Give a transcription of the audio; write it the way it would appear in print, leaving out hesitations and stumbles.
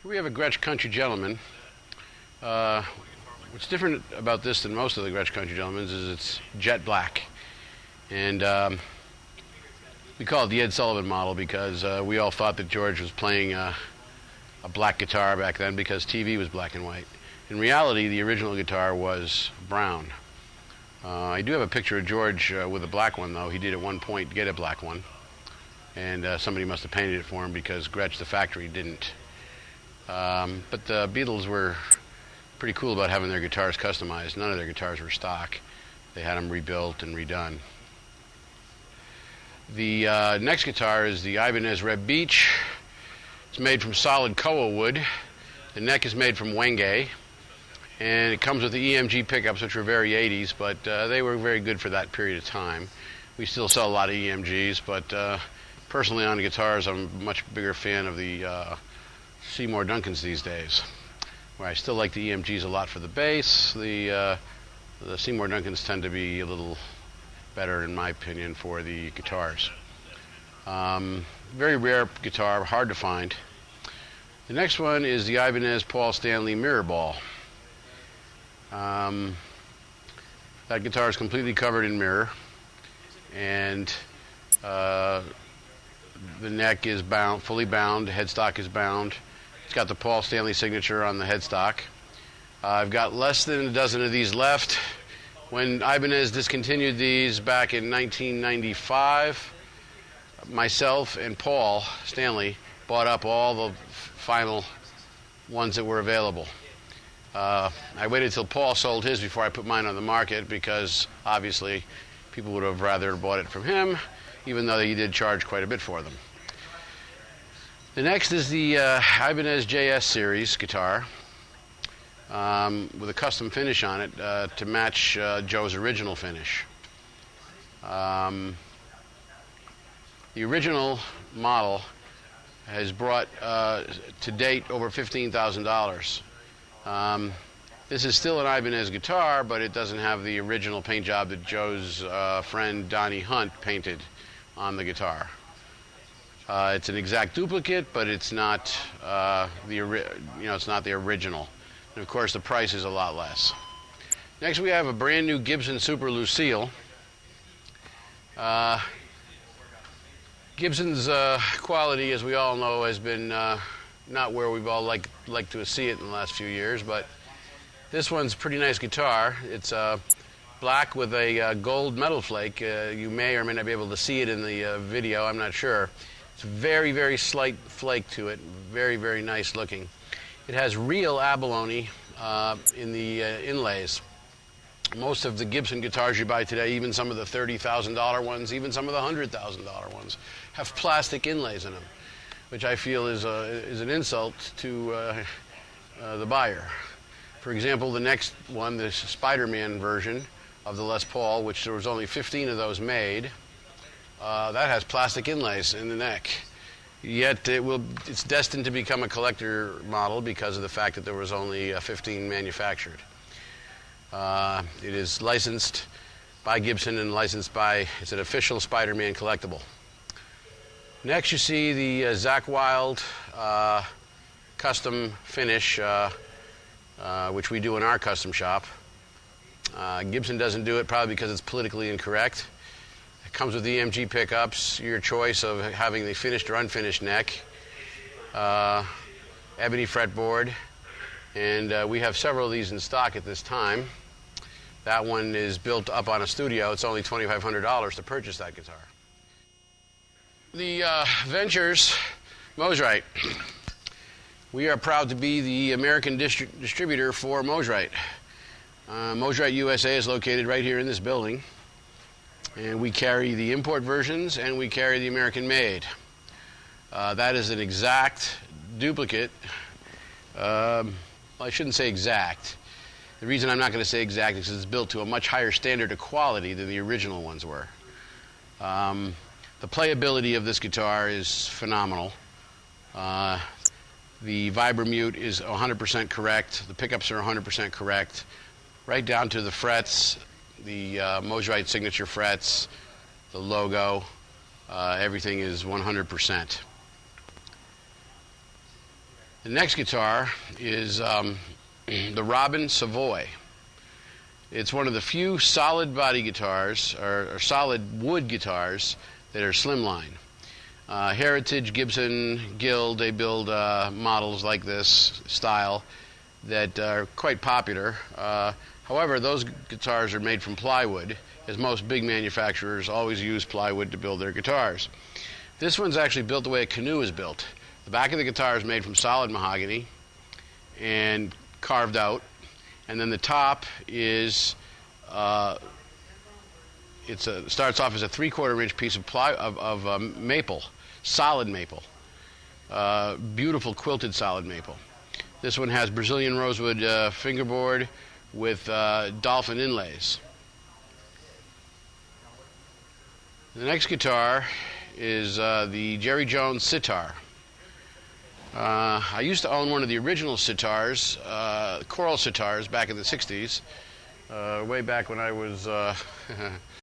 We have a Gretsch Country Gentleman. What's different about this than most of the Gretsch Country Gentlemans is it's jet black. And we call it the Ed Sullivan model because we all thought that George was playing a black guitar back then because TV was black and white. In reality, the original guitar was brown. I do have a picture of George with a black one, though. He did at one point get a black one. And somebody must have painted it for him because Gretsch, the factory, didn't. But the Beatles were pretty cool about having their guitars customized. None of their guitars were stock. They had them rebuilt and redone. The next guitar is the Ibanez Reb Beach. It's made from solid koa wood. The neck is made from Wenge. And it comes with the EMG pickups, which were very 80s, but they were very good for that period of time. We still sell a lot of EMGs, but personally on the guitars, I'm a much bigger fan of the Seymour Duncans these days, where I still like the EMGs a lot for the bass. The Seymour Duncans tend to be a little better, in my opinion, for the guitars. Very rare guitar, hard to find. The next one is the Ibanez Paul Stanley Mirror Ball. That guitar is completely covered in mirror, and the neck is bound, fully bound, the headstock is bound. It's got the Paul Stanley signature on the headstock. I've got less than a dozen of these left. When Ibanez discontinued these back in 1995, myself and Paul Stanley bought up all the final ones that were available. I waited until Paul sold his before I put mine on the market because obviously people would have rather bought it from him, even though he did charge quite a bit for them. The next is the Ibanez JS series guitar with a custom finish on it to match Joe's original finish. The original model has brought to date over $15,000. This is still an Ibanez guitar, but it doesn't have the original paint job that Joe's friend Donnie Hunt painted on the guitar. It's an exact duplicate, but it's not it's not the original. And of course, the price is a lot less. Next, we have a brand new Gibson Super Lucille. Gibson's quality, as we all know, has been not where we've all liked to see it in the last few years, but this one's a pretty nice guitar. It's black with a gold metal flake. You may or may not be able to see it in the video, I'm not sure. It's very, very slight flake to it, very, very nice looking. It has real abalone in the inlays. Most of the Gibson guitars you buy today, even some of the $30,000 ones, even some of the $100,000 ones, have plastic inlays in them, which I feel is an insult to the buyer. For example, the next one, the Spider-Man version of the Les Paul, which there was only 15 of those made, that has plastic inlays in the neck. Yet it's destined to become a collector model because of the fact that there was only 15 manufactured. It is licensed by Gibson and licensed by, it's an official Spider-Man collectible. Next you see the Zakk Wylde custom finish, which we do in our custom shop. Gibson doesn't do it probably because it's politically incorrect. It comes with EMG pickups, your choice of having the finished or unfinished neck, ebony fretboard, and we have several of these in stock at this time. That one is built up on a studio. It's only $2,500 to purchase that guitar. The Ventures Mosrite. We are proud to be the American distributor for Mosrite. Mosrite USA is located right here in this building, and we carry the import versions and we carry the American made. That is an exact duplicate. Well, I shouldn't say exact. The reason I'm not going to say exact is because it's built to a much higher standard of quality than the original ones were. The playability of this guitar is phenomenal. The vibramute is 100% correct. The pickups are 100% correct. Right down to the frets, the Mosrite signature frets, the logo, everything is 100%. The next guitar is the Robin Savoy. It's one of the few solid body guitars, or solid wood guitars, that are slimline. Heritage, Gibson, Guild, they build models like this style that are quite popular. However, those guitars are made from plywood, as most big manufacturers always use plywood to build their guitars. This one's actually built the way a canoe is built. The back of the guitar is made from solid mahogany and carved out, and then the top is starts off as a 3/4 inch piece of maple, solid maple, beautiful quilted solid maple. This one has Brazilian rosewood fingerboard with dolphin inlays. The next guitar is the Jerry Jones sitar. I used to own one of the original sitars, choral sitars, back in the 60s, way back when I was